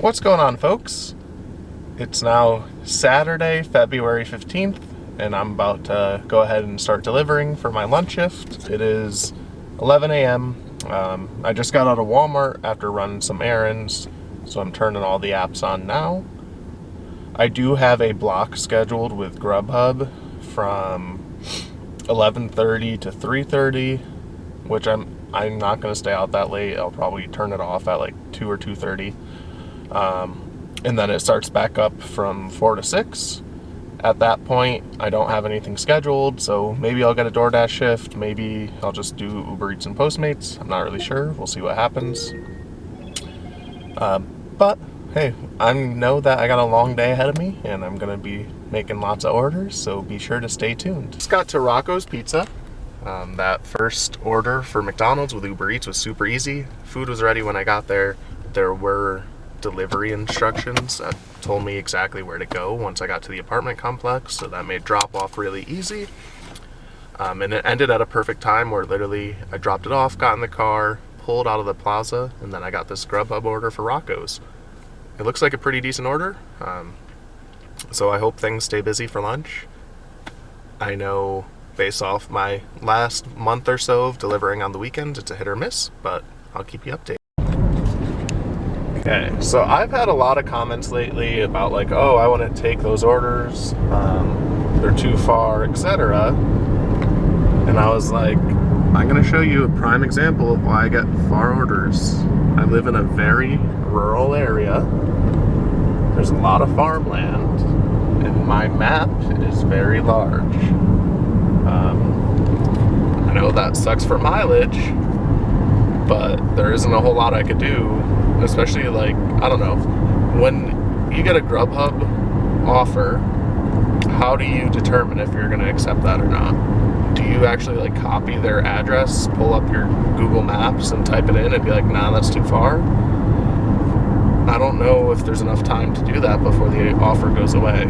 What's going on, folks? It's now Saturday, February 15th, and I'm about to go ahead and start delivering for my lunch shift. It is 11 a.m. I just got out of Walmart after running some errands, so I'm turning all the apps on now. I do have a block scheduled with GrubHub from 11:30 to 3:30, which I'm not going to stay out that late. I'll probably turn it off at like 2 or 2:30. And then it starts back up from 4 to 6. At that point, I don't have anything scheduled, so maybe I'll get a DoorDash shift. Maybe I'll just do UberEats and Postmates. I'm not really sure. We'll see what happens. But hey, I know that I got a long day ahead of me, and I'm going to be making lots of orders, so be sure to stay tuned. Just got to Rocco's Pizza. That first order for McDonald's with Uber Eats was super easy. Food was ready when I got there. There were delivery instructions that told me exactly where to go once I got to the apartment complex, so that made drop off really easy. And it ended at a perfect time where literally I dropped it off, got in the car, pulled out of the plaza, and then I got this GrubHub order for Rocco's. It looks like a pretty decent order, so I hope things stay busy for lunch. I know based off my last month or so of delivering on the weekends, it's a hit or miss, but I'll keep you updated. Okay, so I've had a lot of comments lately about like, oh, I want to take those orders, they're too far, etc. And I was like, I'm going to show you a prime example of why I get far orders. I live in a very rural area. There's a lot of farmland, and my map is very large. I know that sucks for mileage, but there isn't a whole lot I could do, especially like, I don't know, when you get a GrubHub offer, how do you determine if you're going to accept that or not? Do you actually like copy their address, pull up your Google Maps and type it in and be like, nah, that's too far? I don't know if there's enough time to do that before the offer goes away.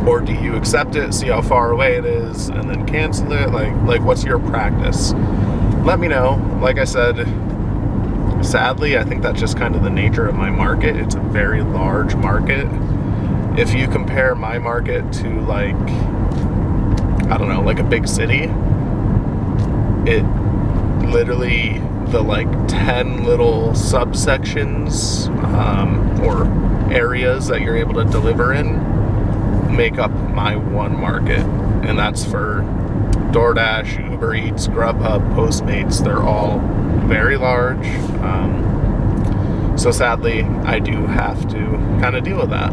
Or do you accept it, see how far away it is, and then cancel it? Like what's your practice? Let me know. Like I said, sadly, I think that's just kind of the nature of my market. It's a very large market. If you compare my market to like, I don't know, like a big city, it literally, the like 10 little subsections or areas that you're able to deliver in make up my one market. And that's for DoorDash, Uber Eats, GrubHub, Postmates. They're all very large. So sadly, I do have to kind of deal with that.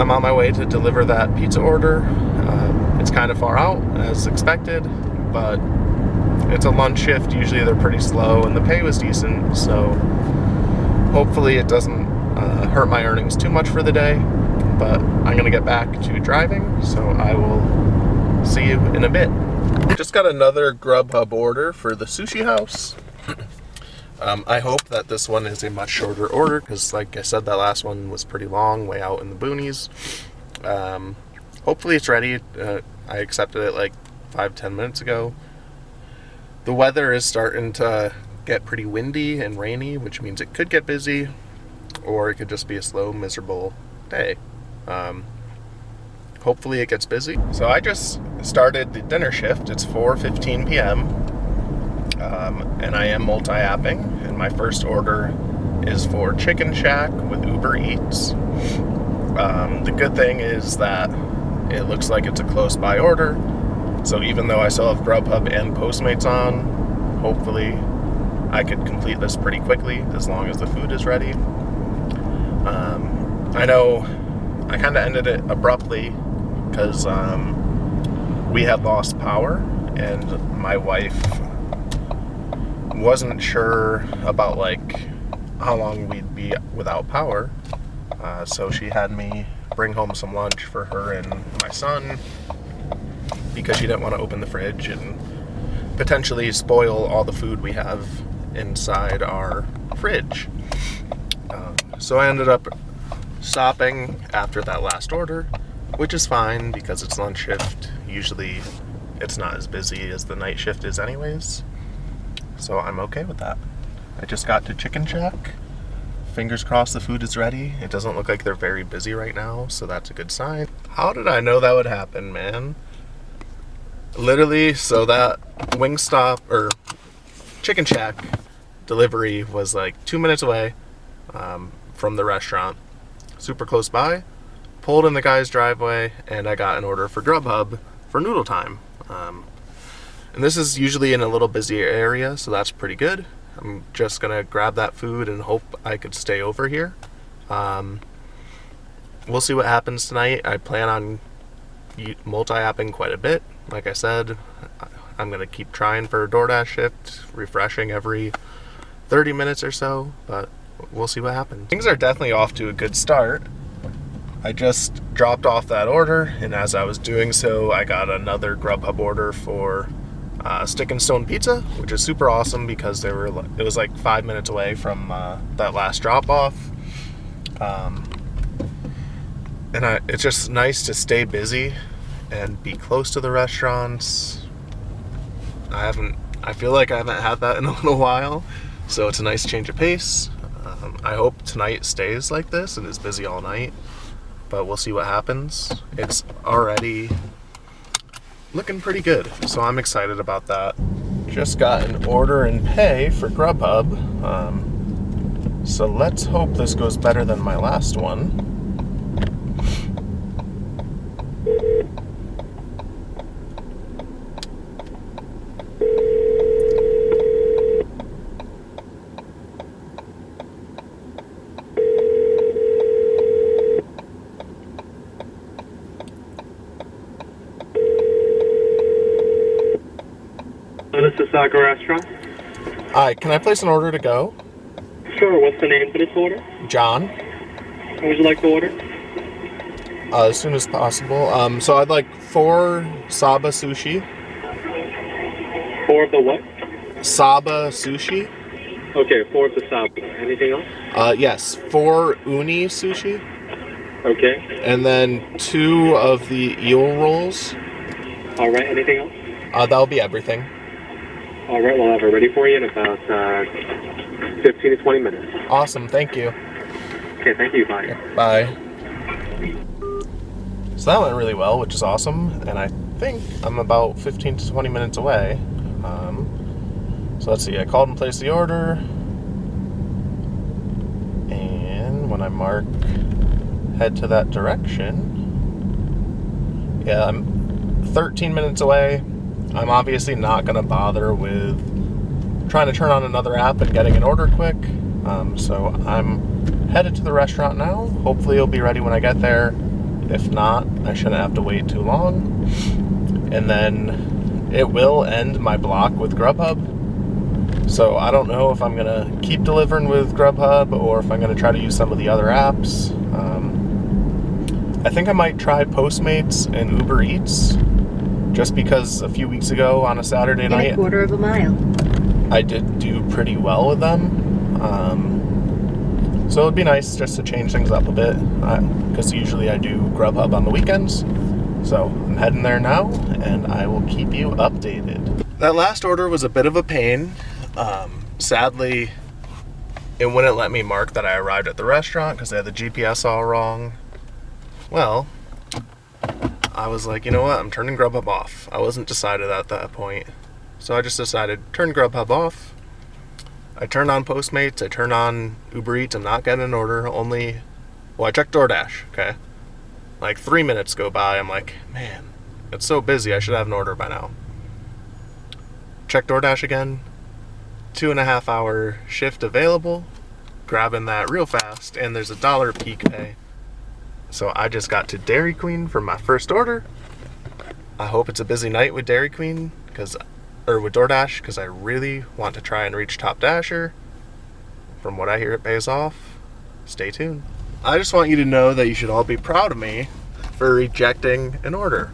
I'm on my way to deliver that pizza order. It's kind of far out, as expected, but it's a lunch shift. Usually they're pretty slow, and the pay was decent, so hopefully it doesn't hurt my earnings too much for the day. But I'm gonna get back to driving, so I will see you in a bit. Just got another GrubHub order for the sushi house. I hope that this one is a much shorter order, because like I said, that last one was pretty long, way out in the boonies. Hopefully it's ready. I accepted it like 5-10 minutes ago. The weather is starting to get pretty windy and rainy, which means it could get busy, or it could just be a slow, miserable day. Hopefully it gets busy. So I just started the dinner shift. It's 4:15 p.m. And I am multi-apping, and my first order is for Chicken Shack with Uber Eats. The good thing is that it looks like it's a close by order, so even though I still have GrubHub and Postmates on, hopefully I could complete this pretty quickly as long as the food is ready. I know I kind of ended it abruptly because we had lost power, and my wife wasn't sure about like how long we'd be without power, so she had me bring home some lunch for her and my son because she didn't want to open the fridge and potentially spoil all the food we have inside our fridge. So I ended up stopping after that last order, which is fine because it's lunch shift. Usually it's not as busy as the night shift is anyways, so I'm okay with that. I just got to Chicken Shack. Fingers crossed the food is ready. It doesn't look like they're very busy right now, so that's a good sign. How did I know that would happen, man? Literally, so that Wingstop or Chicken Shack delivery was like 2 minutes away from the restaurant. Super close by. Pulled in the guy's driveway, and I got an order for GrubHub for noodle time. And this is usually in a little busier area, so that's pretty good. I'm just gonna grab that food and hope I could stay over here. We'll see what happens tonight. I plan on multi-apping quite a bit. Like I said, I'm gonna keep trying for a DoorDash shift, refreshing every 30 minutes or so, but we'll see what happens. Things are definitely off to a good start. I just dropped off that order, and as I was doing so, I got another GrubHub order for Stick and Stone Pizza, which is super awesome because it was like 5 minutes away from that last drop off. It's just nice to stay busy and be close to the restaurants. I feel like I haven't had that in a little while, so it's a nice change of pace. I hope tonight stays like this and is busy all night, but we'll see what happens. It's already looking pretty good, so I'm excited about that. Just got an order and pay for GrubHub, so let's hope this goes better than my last one. This is Saga Restaurant. Hi, can I place an order to go? Sure, what's the name for this order? John. What would you like to order? As soon as possible. So I'd like 4 Saba sushi. 4 of the what? Saba sushi. Okay, 4 of the Saba. Anything else? Yes, 4 uni sushi. Okay. And then 2 of the eel rolls. All right, anything else? That'll be everything. All right, we'll have it ready for you in about 15 to 20 minutes. Awesome, thank you. Okay, thank you. Bye. Bye. So that went really well, which is awesome, and I think I'm about 15 to 20 minutes away. So let's see, I called and placed the order, and when I mark head to that direction, yeah, I'm 13 minutes away. I'm obviously not going to bother with trying to turn on another app and getting an order quick. So I'm headed to the restaurant now. Hopefully it'll be ready when I get there. If not, I shouldn't have to wait too long. And then it will end my block with GrubHub. So I don't know if I'm going to keep delivering with GrubHub or if I'm going to try to use some of the other apps. I think I might try Postmates and UberEats. Just because a few weeks ago on a Saturday night, a quarter of a mile, I did do pretty well with them. So it'd be nice just to change things up a bit, because usually I do GrubHub on the weekends. So I'm heading there now, and I will keep you updated. That last order was a bit of a pain. Sadly, it wouldn't let me mark that I arrived at the restaurant because I had the GPS all wrong. Well, I was like, you know what, I'm turning GrubHub off. I wasn't decided at that point. So I just decided, turn GrubHub off. I turned on Postmates, I turned on UberEats, I'm not getting an order, I checked DoorDash, okay? Like 3 minutes go by, I'm like, man, it's so busy, I should have an order by now. Check DoorDash again, 2.5 hour shift available, grabbing that real fast, and there's $1 peak pay. So I just got to Dairy Queen for my first order. I hope it's a busy night with Dairy Queen, with DoorDash, because I really want to try and reach Top Dasher. From what I hear, it pays off. Stay tuned. I just want you to know that you should all be proud of me for rejecting an order.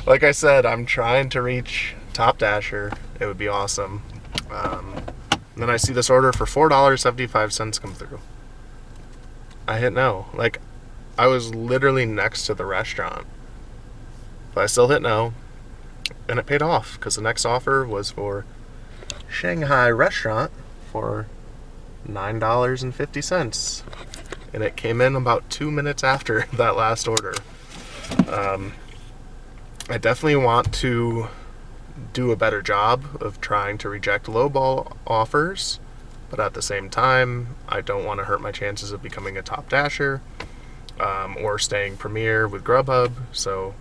Like I said, I'm trying to reach Top Dasher. It would be awesome. And then I see this order for $4.75 come through. I hit no. I was literally next to the restaurant, but I still hit no, and it paid off because the next offer was for Shanghai restaurant for $9.50. And it came in about 2 minutes after that last order. I definitely want to do a better job of trying to reject lowball offers, but at the same time, I don't want to hurt my chances of becoming a top dasher or staying premier with GrubHub. So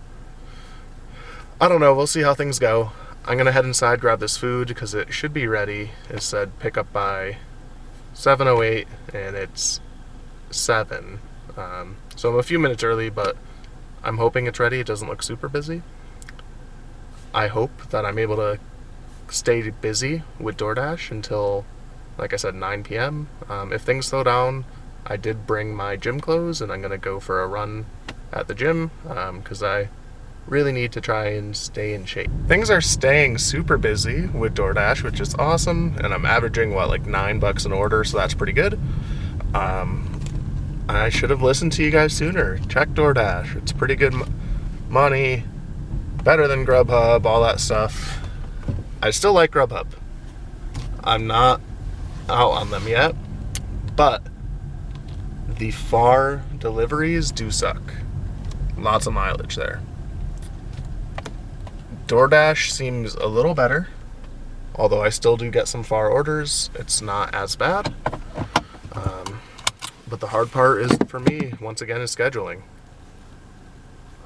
I don't know. We'll see how things go. I'm going to head inside, grab this food because it should be ready. It said pick up by 7:08 and it's 7. So I'm a few minutes early, but I'm hoping it's ready. It doesn't look super busy. I hope that I'm able to stay busy with DoorDash until, like I said, 9 p.m. If things slow down, I did bring my gym clothes and I'm going to go for a run at the gym because I really need to try and stay in shape. Things are staying super busy with DoorDash, which is awesome, and I'm averaging like $9 an order, so that's pretty good. I should have listened to you guys sooner. Check DoorDash. It's pretty good money, better than GrubHub, all that stuff. I still like GrubHub. I'm not out on them yet, but the far deliveries do suck. Lots of mileage there. DoorDash seems a little better, although I still do get some far orders. It's not as bad. But the hard part is, for me, once again, is scheduling.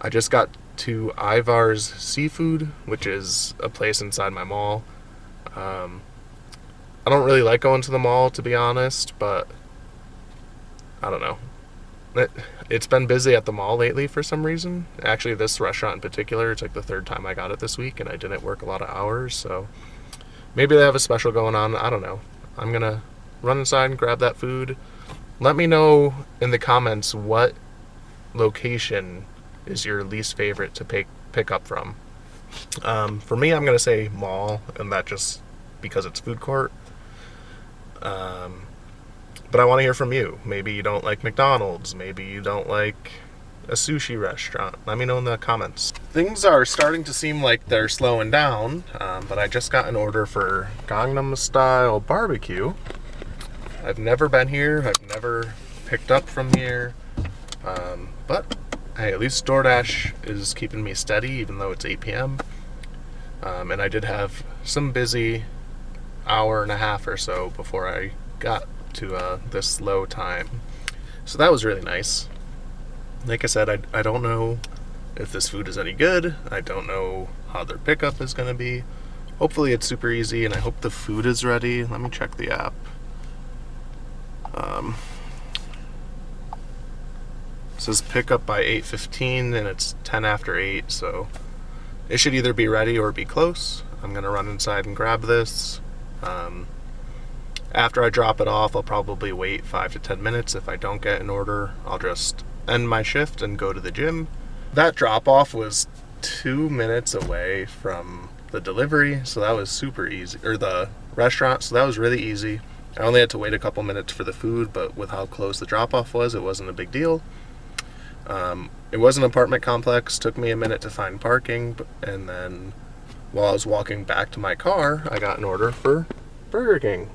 I just got to Ivar's Seafood, which is a place inside my mall. I don't really like going to the mall, to be honest, but I don't know. It's been busy at the mall lately for some reason. Actually, this restaurant in particular, it's like the 3rd time I got it this week, and I didn't work a lot of hours, so maybe they have a special going on. I don't know. I'm going to run inside and grab that food. Let me know in the comments what location is your least favorite to pick up from. For me, I'm going to say mall, and that just because it's food court. But I want to hear from you. Maybe you don't like McDonald's. Maybe you don't like a sushi restaurant. Let me know in the comments. Things are starting to seem like they're slowing down, but I just got an order for Gangnam Style barbecue. I've never been here. I've never picked up from here. But hey, at least DoorDash is keeping me steady, even though it's 8 p.m. And I did have some busy hour and a half or so before I got to this low time. So that was really nice. Like I said, I don't know if this food is any good. I don't know how their pickup is going to be. Hopefully it's super easy, and I hope the food is ready. Let me check the app. It says pick up by 8:15 and it's 10 after 8, so it should either be ready or be close. I'm gonna run inside and grab this. After I drop it off, I'll probably wait 5 to 10 minutes. If I don't get an order, I'll just end my shift and go to the gym. That drop off was 2 minutes away from the delivery, so that was super easy, or the restaurant, so that was really easy. I only had to wait a couple minutes for the food, but with how close the drop-off was, it wasn't a big deal. It was an apartment complex. Took me a minute to find parking, and then while I was walking back to my car, I got an order for Burger King.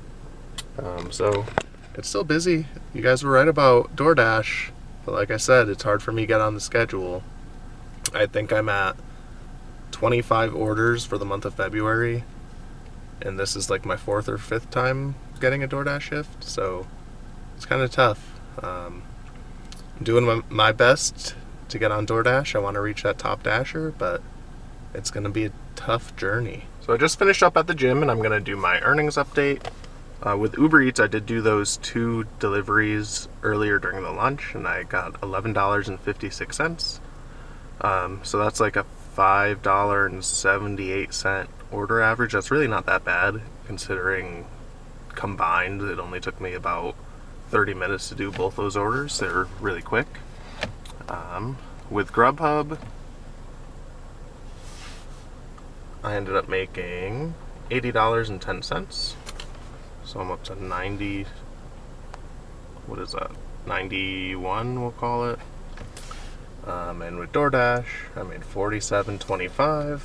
So it's still busy. You guys were right about DoorDash, but like I said, it's hard for me to get on the schedule. I think I'm at 25 orders for the month of February, and this is like my 4th or 5th time getting a DoorDash shift, so it's kind of tough. I'm doing my best to get on DoorDash. I want to reach that top dasher, but it's going to be a tough journey. So I just finished up at the gym, and I'm going to do my earnings update. With UberEats, I did do those 2 deliveries earlier during the lunch, and I got $11.56. So that's like a $5.78 order average. That's really not that bad, considering combined it only took me about 30 minutes to do both those orders. They're really quick. With GrubHub, I ended up making $80.10. So I'm up to 90, what is that, 91 we'll call it. And with DoorDash, I made $47.25,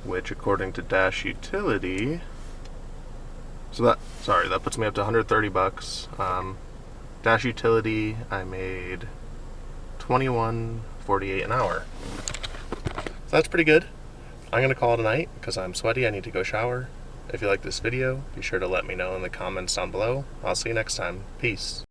which according to Dash Utility So that puts me up to $130. Dash utility, I made $21.48 an hour. So that's pretty good. I'm gonna call it a night because I'm sweaty. I need to go shower. If you like this video, be sure to let me know in the comments down below. I'll see you next time. Peace.